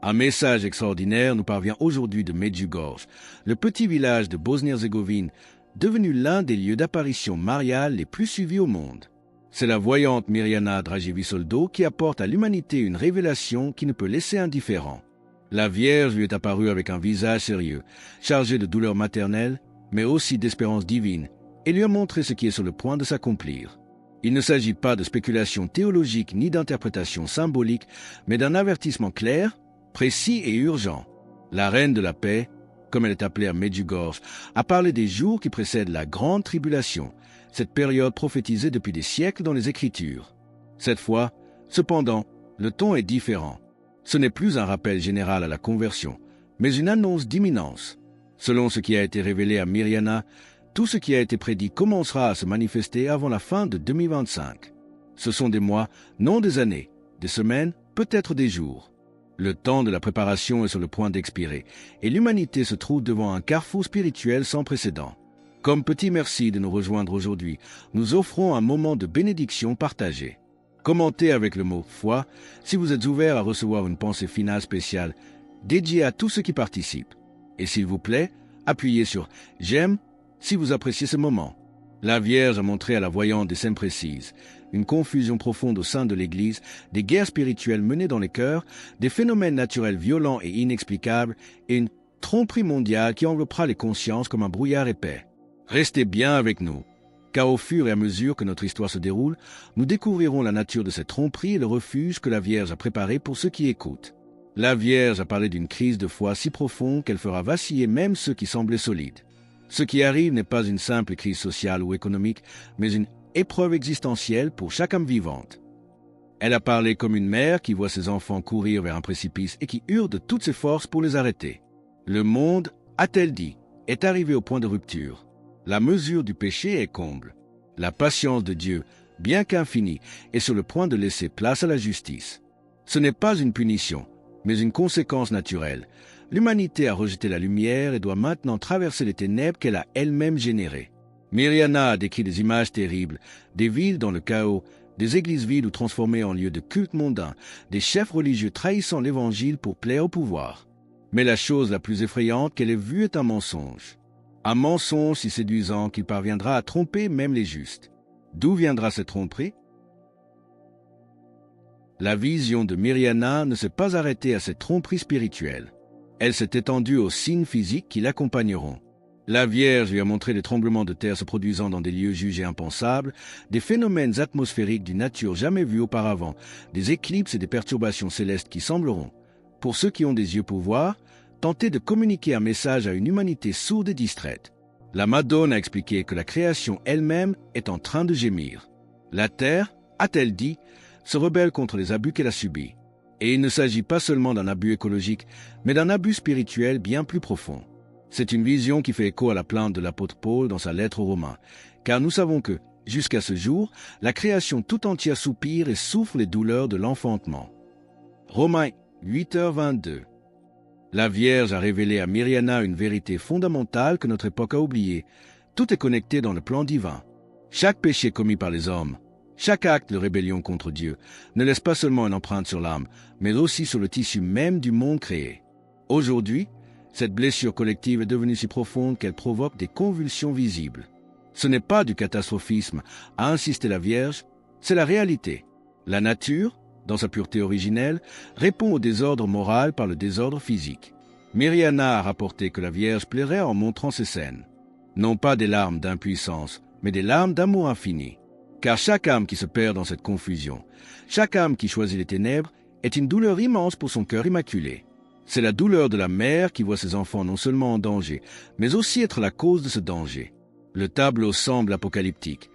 Un message extraordinaire nous parvient aujourd'hui de Medjugorje, le petit village de Bosnie-Herzégovine, devenu l'un des lieux d'apparition mariale les plus suivis au monde. C'est la voyante Mirjana Dragivisoldo qui apporte à l'humanité une révélation qui ne peut laisser indifférent. La Vierge lui est apparue avec un visage sérieux, chargé de douleur maternelle, mais aussi d'espérance divine, et lui a montré ce qui est sur le point de s'accomplir. Il ne s'agit pas de spéculation théologique ni d'interprétation symbolique, mais d'un avertissement clair, précis et urgent. La reine de la paix, comme elle est appelée à Medjugorje, a parlé des jours qui précèdent la grande tribulation, cette période prophétisée depuis des siècles dans les Écritures. Cette fois, cependant, le ton est différent. Ce n'est plus un rappel général à la conversion, mais une annonce d'imminence. Selon ce qui a été révélé à Mirjana, tout ce qui a été prédit commencera à se manifester avant la fin de 2025. Ce sont des mois, non des années, des semaines, peut-être des jours. Le temps de la préparation est sur le point d'expirer, et l'humanité se trouve devant un carrefour spirituel sans précédent. Comme petit merci de nous rejoindre aujourd'hui, nous offrons un moment de bénédiction partagée. Commentez avec le mot « foi » si vous êtes ouvert à recevoir une pensée finale spéciale dédiée à tous ceux qui participent. Et s'il vous plaît, appuyez sur « j'aime » si vous appréciez ce moment. La Vierge a montré à la voyante des scènes précises, une confusion profonde au sein de l'Église, des guerres spirituelles menées dans les cœurs, des phénomènes naturels violents et inexplicables, et une tromperie mondiale qui enveloppera les consciences comme un brouillard épais. Restez bien avec nous, car au fur et à mesure que notre histoire se déroule, nous découvrirons la nature de cette tromperie et le refuge que la Vierge a préparé pour ceux qui écoutent. La Vierge a parlé d'une crise de foi si profonde qu'elle fera vaciller même ceux qui semblaient solides. Ce qui arrive n'est pas une simple crise sociale ou économique, mais une épreuve existentielle pour chaque âme vivante. Elle a parlé comme une mère qui voit ses enfants courir vers un précipice et qui hurle de toutes ses forces pour les arrêter. Le monde, a-t-elle dit, est arrivé au point de rupture. La mesure du péché est comble. La patience de Dieu, bien qu'infinie, est sur le point de laisser place à la justice. Ce n'est pas une punition, mais une conséquence naturelle. L'humanité a rejeté la lumière et doit maintenant traverser les ténèbres qu'elle a elle-même générées. Mirjana a décrit des images terribles, des villes dans le chaos, des églises vides ou transformées en lieux de culte mondain, des chefs religieux trahissant l'Évangile pour plaire au pouvoir. Mais la chose la plus effrayante qu'elle ait vue est un mensonge. Un mensonge si séduisant qu'il parviendra à tromper même les justes. D'où viendra cette tromperie? La vision de Mirjana ne s'est pas arrêtée à cette tromperie spirituelle. Elle s'est étendue aux signes physiques qui l'accompagneront. La Vierge lui a montré des tremblements de terre se produisant dans des lieux jugés impensables, des phénomènes atmosphériques d'une nature jamais vue auparavant, des éclipses et des perturbations célestes qui sembleront, pour ceux qui ont des yeux pour voir, tenter de communiquer un message à une humanité sourde et distraite. La Madone a expliqué que la création elle-même est en train de gémir. La Terre, a-t-elle dit, se rebelle contre les abus qu'elle a subis. Et il ne s'agit pas seulement d'un abus écologique, mais d'un abus spirituel bien plus profond. C'est une vision qui fait écho à la plainte de l'apôtre Paul dans sa lettre aux Romains, car nous savons que, jusqu'à ce jour, la création tout entière soupire et souffre les douleurs de l'enfantement. Romains 8h22. La Vierge a révélé à Mirjana une vérité fondamentale que notre époque a oubliée. Tout est connecté dans le plan divin. Chaque péché commis par les hommes, chaque acte de rébellion contre Dieu ne laisse pas seulement une empreinte sur l'âme, mais aussi sur le tissu même du monde créé. Aujourd'hui, cette blessure collective est devenue si profonde qu'elle provoque des convulsions visibles. Ce n'est pas du catastrophisme, a insisté la Vierge, c'est la réalité. La nature, dans sa pureté originelle, répond au désordre moral par le désordre physique. Mirjana a rapporté que la Vierge plairait en montrant ces scènes. Non pas des larmes d'impuissance, mais des larmes d'amour infini. Car chaque âme qui se perd dans cette confusion, chaque âme qui choisit les ténèbres, est une douleur immense pour son cœur immaculé. C'est la douleur de la mère qui voit ses enfants non seulement en danger, mais aussi être la cause de ce danger. Le tableau semble apocalyptique,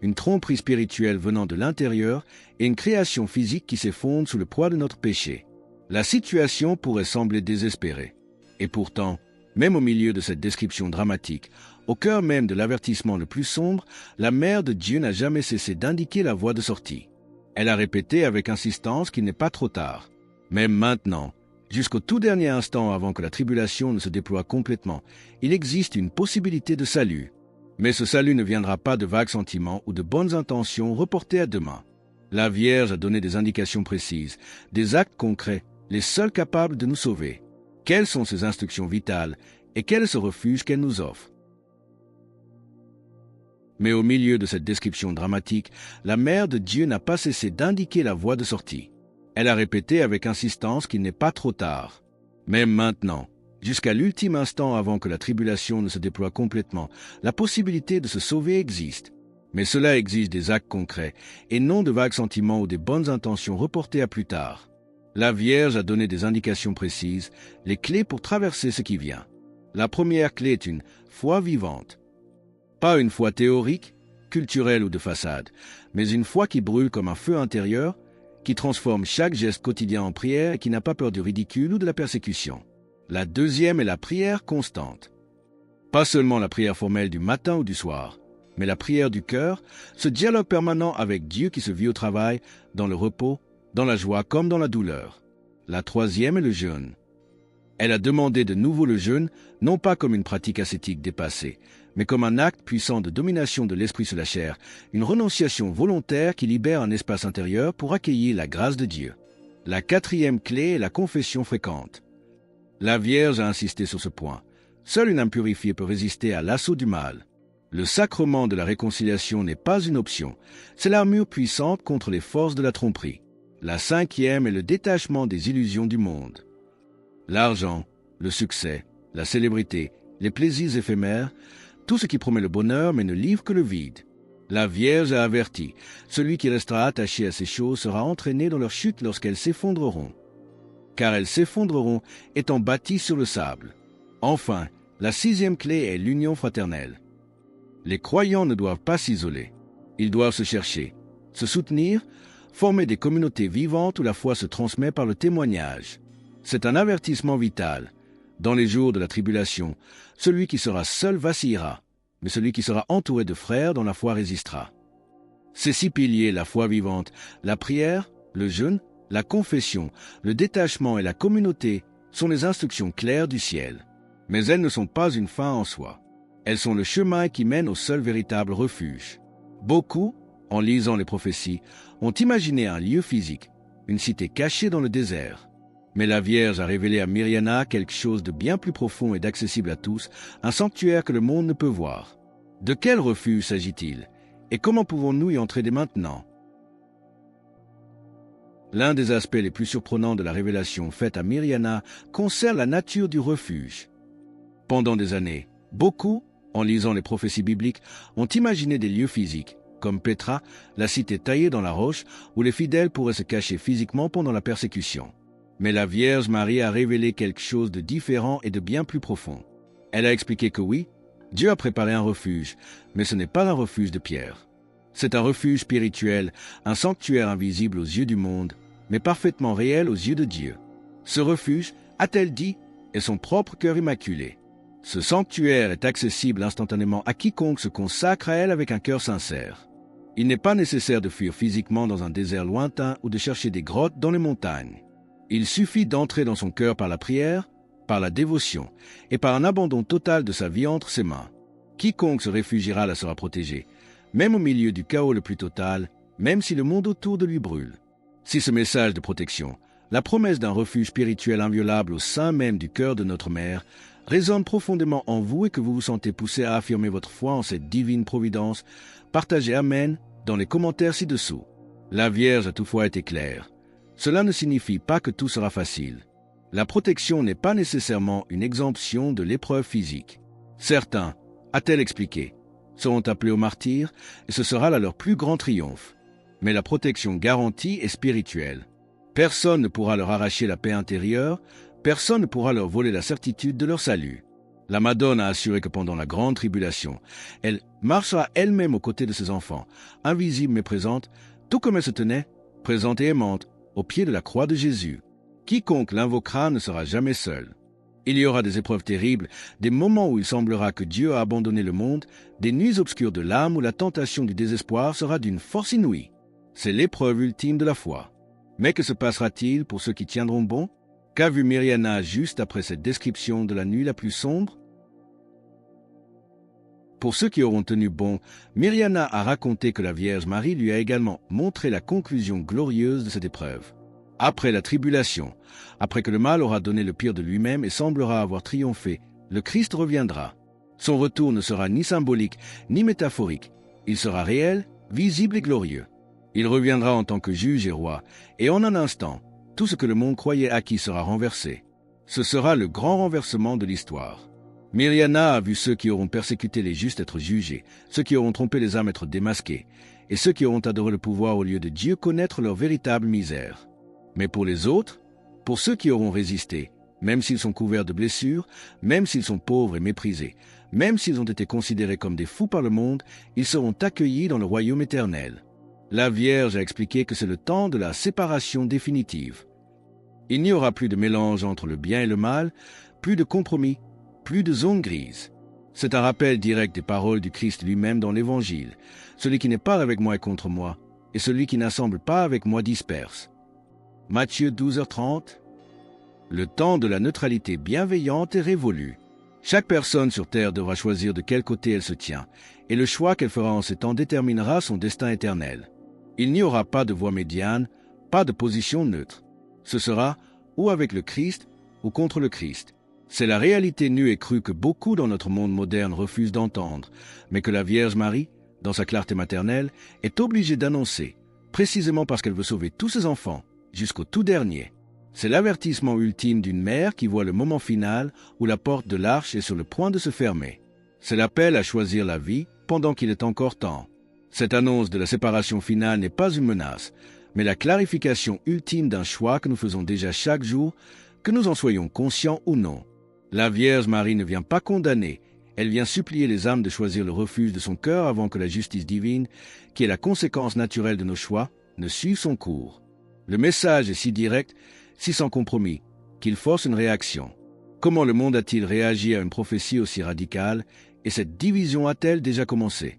une tromperie spirituelle venant de l'intérieur et une création physique qui s'effondre sous le poids de notre péché. La situation pourrait sembler désespérée. Et pourtant, même au milieu de cette description dramatique, au cœur même de l'avertissement le plus sombre, la Mère de Dieu n'a jamais cessé d'indiquer la voie de sortie. Elle a répété avec insistance qu'il n'est pas trop tard. Même maintenant, jusqu'au tout dernier instant avant que la tribulation ne se déploie complètement, il existe une possibilité de salut. Mais ce salut ne viendra pas de vagues sentiments ou de bonnes intentions reportées à demain. La Vierge a donné des indications précises, des actes concrets, les seuls capables de nous sauver. Quelles sont ses instructions vitales et quel est ce refuge qu'elle nous offre? Mais au milieu de cette description dramatique, la Mère de Dieu n'a pas cessé d'indiquer la voie de sortie. Elle a répété avec insistance qu'il n'est pas trop tard. Même maintenant, jusqu'à l'ultime instant avant que la tribulation ne se déploie complètement, la possibilité de se sauver existe. Mais cela exige des actes concrets et non de vagues sentiments ou des bonnes intentions reportées à plus tard. La Vierge a donné des indications précises, les clés pour traverser ce qui vient. La première clé est une foi vivante. Pas une foi théorique, culturelle ou de façade, mais une foi qui brûle comme un feu intérieur, qui transforme chaque geste quotidien en prière et qui n'a pas peur du ridicule ou de la persécution. La deuxième est la prière constante. Pas seulement la prière formelle du matin ou du soir, mais la prière du cœur, ce dialogue permanent avec Dieu qui se vit au travail, dans le repos, dans la joie comme dans la douleur. La troisième est le jeûne. Elle a demandé de nouveau le jeûne, non pas comme une pratique ascétique dépassée, mais comme un acte puissant de domination de l'esprit sur la chair, une renonciation volontaire qui libère un espace intérieur pour accueillir la grâce de Dieu. La quatrième clé est la confession fréquente. La Vierge a insisté sur ce point. Seule une âme purifiée peut résister à l'assaut du mal. Le sacrement de la réconciliation n'est pas une option, c'est l'armure puissante contre les forces de la tromperie. La cinquième est le détachement des illusions du monde. L'argent, le succès, la célébrité, les plaisirs éphémères, tout ce qui promet le bonheur mais ne livre que le vide. La Vierge a averti, celui qui restera attaché à ces choses sera entraîné dans leur chute lorsqu'elles s'effondreront. Car elles s'effondreront étant bâties sur le sable. Enfin, la sixième clé est l'union fraternelle. Les croyants ne doivent pas s'isoler. Ils doivent se chercher, se soutenir, former des communautés vivantes où la foi se transmet par le témoignage. C'est un avertissement vital. Dans les jours de la tribulation, celui qui sera seul vacillera, mais celui qui sera entouré de frères dont la foi résistera. Ces six piliers, la foi vivante, la prière, le jeûne, la confession, le détachement et la communauté, sont les instructions claires du ciel. Mais elles ne sont pas une fin en soi. Elles sont le chemin qui mène au seul véritable refuge. Beaucoup, en lisant les prophéties, ont imaginé un lieu physique, une cité cachée dans le désert. Mais la Vierge a révélé à Mirjana quelque chose de bien plus profond et d'accessible à tous, un sanctuaire que le monde ne peut voir. De quel refuge s'agit-il? Et comment pouvons-nous y entrer dès maintenant? L'un des aspects les plus surprenants de la révélation faite à Mirjana concerne la nature du refuge. Pendant des années, beaucoup, en lisant les prophéties bibliques, ont imaginé des lieux physiques, comme Pétra, la cité taillée dans la roche, où les fidèles pourraient se cacher physiquement pendant la persécution. Mais la Vierge Marie a révélé quelque chose de différent et de bien plus profond. Elle a expliqué que oui, Dieu a préparé un refuge, mais ce n'est pas un refuge de pierre. C'est un refuge spirituel, un sanctuaire invisible aux yeux du monde, mais parfaitement réel aux yeux de Dieu. Ce refuge, a-t-elle dit, est son propre cœur immaculé. Ce sanctuaire est accessible instantanément à quiconque se consacre à elle avec un cœur sincère. Il n'est pas nécessaire de fuir physiquement dans un désert lointain ou de chercher des grottes dans les montagnes. Il suffit d'entrer dans son cœur par la prière, par la dévotion et par un abandon total de sa vie entre ses mains. Quiconque se réfugiera là sera protégé, même au milieu du chaos le plus total, même si le monde autour de lui brûle. Si ce message de protection, la promesse d'un refuge spirituel inviolable au sein même du cœur de notre Mère, résonne profondément en vous et que vous vous sentez poussé à affirmer votre foi en cette divine providence, partagez Amen dans les commentaires ci-dessous. La Vierge a toutefois été claire. Cela ne signifie pas que tout sera facile. La protection n'est pas nécessairement une exemption de l'épreuve physique. Certains, a-t-elle expliqué, seront appelés au martyre et ce sera là leur plus grand triomphe. Mais la protection garantie est spirituelle. Personne ne pourra leur arracher la paix intérieure, personne ne pourra leur voler la certitude de leur salut. La Madone a assuré que pendant la grande tribulation, elle marchera elle-même aux côtés de ses enfants, invisible mais présente, tout comme elle se tenait, présente et aimante, au pied de la croix de Jésus. Quiconque l'invoquera ne sera jamais seul. Il y aura des épreuves terribles, des moments où il semblera que Dieu a abandonné le monde, des nuits obscures de l'âme où la tentation du désespoir sera d'une force inouïe. C'est l'épreuve ultime de la foi. Mais que se passera-t-il pour ceux qui tiendront bon? Qu'a vu Mirjana juste après cette description de la nuit la plus sombre? Pour ceux qui auront tenu bon, Mirjana a raconté que la Vierge Marie lui a également montré la conclusion glorieuse de cette épreuve. Après la tribulation, après que le mal aura donné le pire de lui-même et semblera avoir triomphé, le Christ reviendra. Son retour ne sera ni symbolique, ni métaphorique. Il sera réel, visible et glorieux. Il reviendra en tant que juge et roi, et en un instant, tout ce que le monde croyait acquis sera renversé. Ce sera le grand renversement de l'histoire. Mirjana a vu ceux qui auront persécuté les justes être jugés, ceux qui auront trompé les âmes être démasqués, et ceux qui auront adoré le pouvoir au lieu de Dieu connaître leur véritable misère. Mais pour les autres, pour ceux qui auront résisté, même s'ils sont couverts de blessures, même s'ils sont pauvres et méprisés, même s'ils ont été considérés comme des fous par le monde, ils seront accueillis dans le royaume éternel. La Vierge a expliqué que c'est le temps de la séparation définitive. Il n'y aura plus de mélange entre le bien et le mal, plus de compromis, plus de zone grise. C'est un rappel direct des paroles du Christ lui-même dans l'Évangile. Celui qui n'est pas avec moi est contre moi, et celui qui n'assemble pas avec moi disperse. Matthieu 12h30. Le temps de la neutralité bienveillante est révolu. Chaque personne sur terre devra choisir de quel côté elle se tient, et le choix qu'elle fera en ces temps déterminera son destin éternel. Il n'y aura pas de voie médiane, pas de position neutre. Ce sera ou avec le Christ ou contre le Christ. C'est la réalité nue et crue que beaucoup dans notre monde moderne refusent d'entendre, mais que la Vierge Marie, dans sa clarté maternelle, est obligée d'annoncer, précisément parce qu'elle veut sauver tous ses enfants, jusqu'au tout dernier. C'est l'avertissement ultime d'une mère qui voit le moment final où la porte de l'arche est sur le point de se fermer. C'est l'appel à choisir la vie pendant qu'il est encore temps. Cette annonce de la séparation finale n'est pas une menace, mais la clarification ultime d'un choix que nous faisons déjà chaque jour, que nous en soyons conscients ou non. La Vierge Marie ne vient pas condamner, elle vient supplier les âmes de choisir le refuge de son cœur avant que la justice divine, qui est la conséquence naturelle de nos choix, ne suive son cours. Le message est si direct, si sans compromis, qu'il force une réaction. Comment le monde a-t-il réagi à une prophétie aussi radicale, et cette division a-t-elle déjà commencé?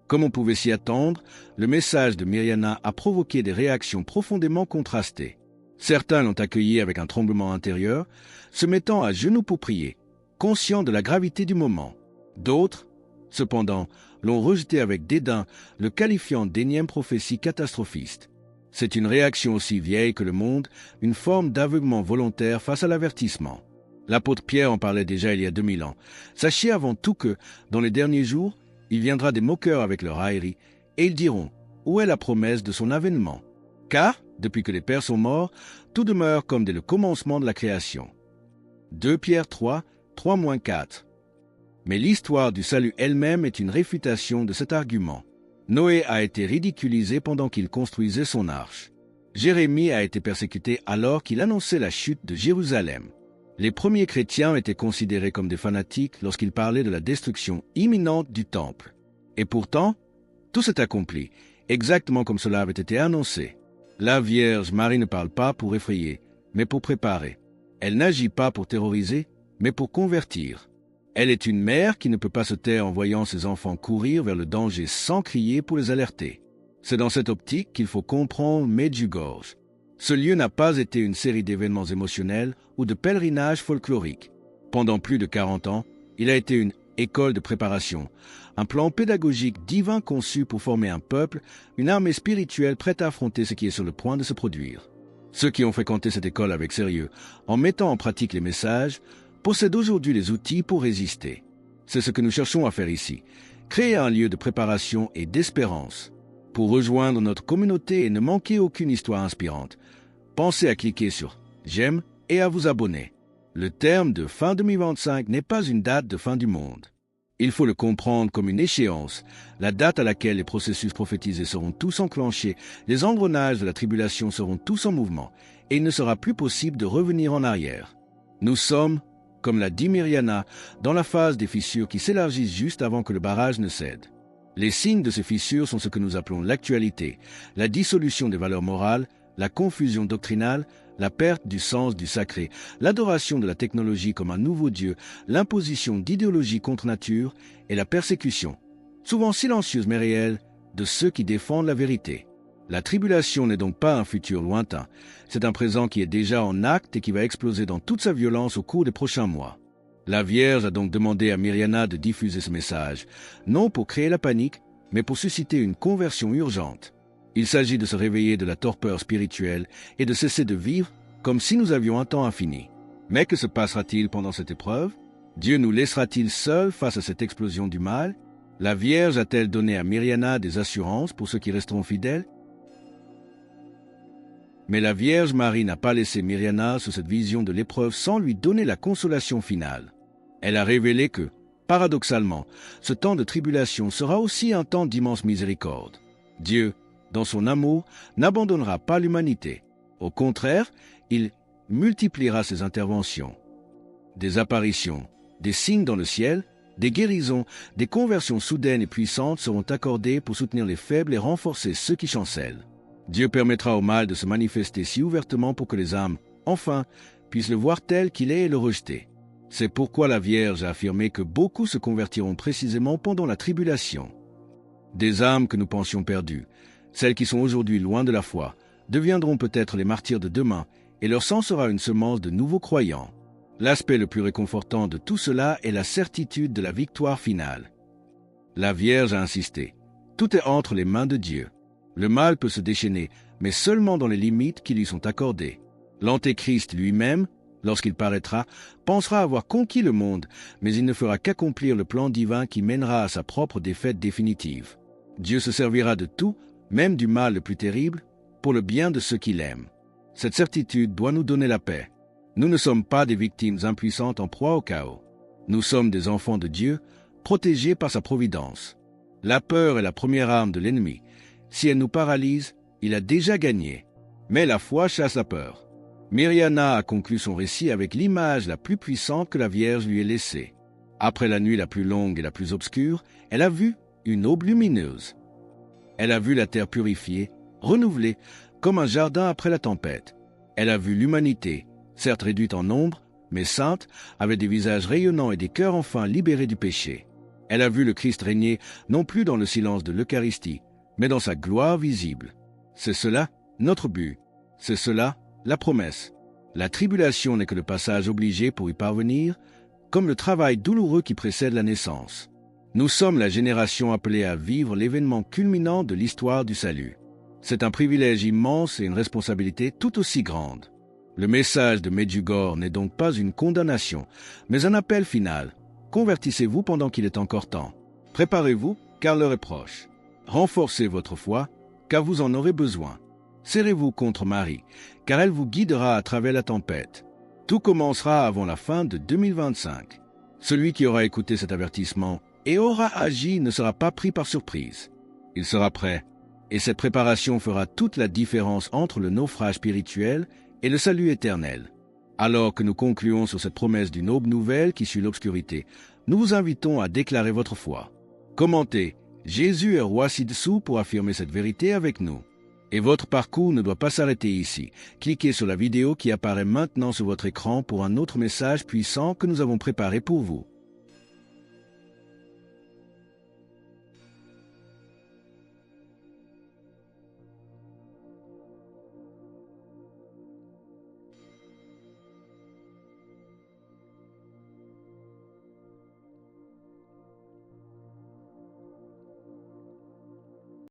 Comme on pouvait s'y attendre, le message de Mirjana a provoqué des réactions profondément contrastées. Certains l'ont accueilli avec un tremblement intérieur, se mettant à genoux pour prier, conscients de la gravité du moment. D'autres, cependant, l'ont rejeté avec dédain, le qualifiant d'énième prophétie catastrophiste. C'est une réaction aussi vieille que le monde, une forme d'aveuglement volontaire face à l'avertissement. L'apôtre Pierre en parlait déjà il y a 2000 ans. Sachez avant tout que, dans les derniers jours, il viendra des moqueurs avec leur raillerie, et ils diront, où est la promesse de son avènement? Car, depuis que les pères sont morts, tout demeure comme dès le commencement de la création. 2 Pierre 3, 3-4. Mais l'histoire du salut elle-même est une réfutation de cet argument. Noé a été ridiculisé pendant qu'il construisait son arche. Jérémie a été persécuté alors qu'il annonçait la chute de Jérusalem. Les premiers chrétiens étaient considérés comme des fanatiques lorsqu'ils parlaient de la destruction imminente du temple. Et pourtant, tout s'est accompli, exactement comme cela avait été annoncé. La Vierge Marie ne parle pas pour effrayer, mais pour préparer. Elle n'agit pas pour terroriser, mais pour convertir. Elle est une mère qui ne peut pas se taire en voyant ses enfants courir vers le danger sans crier pour les alerter. C'est dans cette optique qu'il faut comprendre Medjugorje. Ce lieu n'a pas été une série d'événements émotionnels ou de pèlerinages folkloriques. Pendant plus de 40 ans, il a été une école de préparation, un plan pédagogique divin conçu pour former un peuple, une armée spirituelle prête à affronter ce qui est sur le point de se produire. Ceux qui ont fréquenté cette école avec sérieux, en mettant en pratique les messages, possèdent aujourd'hui les outils pour résister. C'est ce que nous cherchons à faire ici, créer un lieu de préparation et d'espérance. Pour rejoindre notre communauté et ne manquer aucune histoire inspirante, pensez à cliquer sur « J'aime » et à vous abonner. Le terme de fin 2025 n'est pas une date de fin du monde. Il faut le comprendre comme une échéance, la date à laquelle les processus prophétisés seront tous enclenchés, les engrenages de la tribulation seront tous en mouvement, et il ne sera plus possible de revenir en arrière. Nous sommes, comme l'a dit Mirjana, dans la phase des fissures qui s'élargissent juste avant que le barrage ne cède. Les signes de ces fissures sont ce que nous appelons l'actualité, la dissolution des valeurs morales, la confusion doctrinale, la perte du sens du sacré, l'adoration de la technologie comme un nouveau Dieu, l'imposition d'idéologies contre nature et la persécution, souvent silencieuse mais réelle, de ceux qui défendent la vérité. La tribulation n'est donc pas un futur lointain, c'est un présent qui est déjà en acte et qui va exploser dans toute sa violence au cours des prochains mois. La Vierge a donc demandé à Mirjana de diffuser ce message, non pour créer la panique, mais pour susciter une conversion urgente. Il s'agit de se réveiller de la torpeur spirituelle et de cesser de vivre comme si nous avions un temps infini. Mais que se passera-t-il pendant cette épreuve? Dieu nous laissera-t-il seuls face à cette explosion du mal? La Vierge a-t-elle donné à Myriana des assurances pour ceux qui resteront fidèles? Mais la Vierge Marie n'a pas laissé Myriana sous cette vision de l'épreuve sans lui donner la consolation finale. Elle a révélé que, paradoxalement, ce temps de tribulation sera aussi un temps d'immense miséricorde. Dieu, dans son amour, n'abandonnera pas l'humanité. Au contraire, il multipliera ses interventions. Des apparitions, des signes dans le ciel, des guérisons, des conversions soudaines et puissantes seront accordées pour soutenir les faibles et renforcer ceux qui chancellent. Dieu permettra au mal de se manifester si ouvertement pour que les âmes, enfin, puissent le voir tel qu'il est et le rejeter. C'est pourquoi la Vierge a affirmé que beaucoup se convertiront précisément pendant la tribulation. Des âmes que nous pensions perdues, celles qui sont aujourd'hui loin de la foi, deviendront peut-être les martyrs de demain, et leur sang sera une semence de nouveaux croyants. L'aspect le plus réconfortant de tout cela est la certitude de la victoire finale. La Vierge a insisté. Tout est entre les mains de Dieu. Le mal peut se déchaîner, mais seulement dans les limites qui lui sont accordées. L'Antéchrist lui-même, lorsqu'il paraîtra, pensera avoir conquis le monde, mais il ne fera qu'accomplir le plan divin qui mènera à sa propre défaite définitive. Dieu se servira de tout, même du mal le plus terrible, pour le bien de ceux qu'il aime. Cette certitude doit nous donner la paix. Nous ne sommes pas des victimes impuissantes en proie au chaos. Nous sommes des enfants de Dieu, protégés par sa providence. La peur est la première arme de l'ennemi. Si elle nous paralyse, il a déjà gagné. Mais la foi chasse la peur. Myriana a conclu son récit avec l'image la plus puissante que la Vierge lui ait laissée. Après la nuit la plus longue et la plus obscure, elle a vu une aube lumineuse. Elle a vu la terre purifiée, renouvelée, comme un jardin après la tempête. Elle a vu l'humanité, certes réduite en nombre, mais sainte, avec des visages rayonnants et des cœurs enfin libérés du péché. Elle a vu le Christ régner non plus dans le silence de l'Eucharistie, mais dans sa gloire visible. C'est cela, notre but. C'est cela, la promesse. La tribulation n'est que le passage obligé pour y parvenir, comme le travail douloureux qui précède la naissance. Nous sommes la génération appelée à vivre l'événement culminant de l'histoire du salut. C'est un privilège immense et une responsabilité tout aussi grande. Le message de Medjugorje n'est donc pas une condamnation, mais un appel final. Convertissez-vous pendant qu'il est encore temps. Préparez-vous, car l'heure est proche. Renforcez votre foi, car vous en aurez besoin. Serrez-vous contre Marie, car elle vous guidera à travers la tempête. Tout commencera avant la fin de 2025. Celui qui aura écouté cet avertissement et aura agi ne sera pas pris par surprise. Il sera prêt, et cette préparation fera toute la différence entre le naufrage spirituel et le salut éternel. Alors que nous concluons sur cette promesse d'une aube nouvelle qui suit l'obscurité, nous vous invitons à déclarer votre foi. Commentez « Jésus est roi ci-dessous » pour affirmer cette vérité avec nous. Et votre parcours ne doit pas s'arrêter ici. Cliquez sur la vidéo qui apparaît maintenant sur votre écran pour un autre message puissant que nous avons préparé pour vous.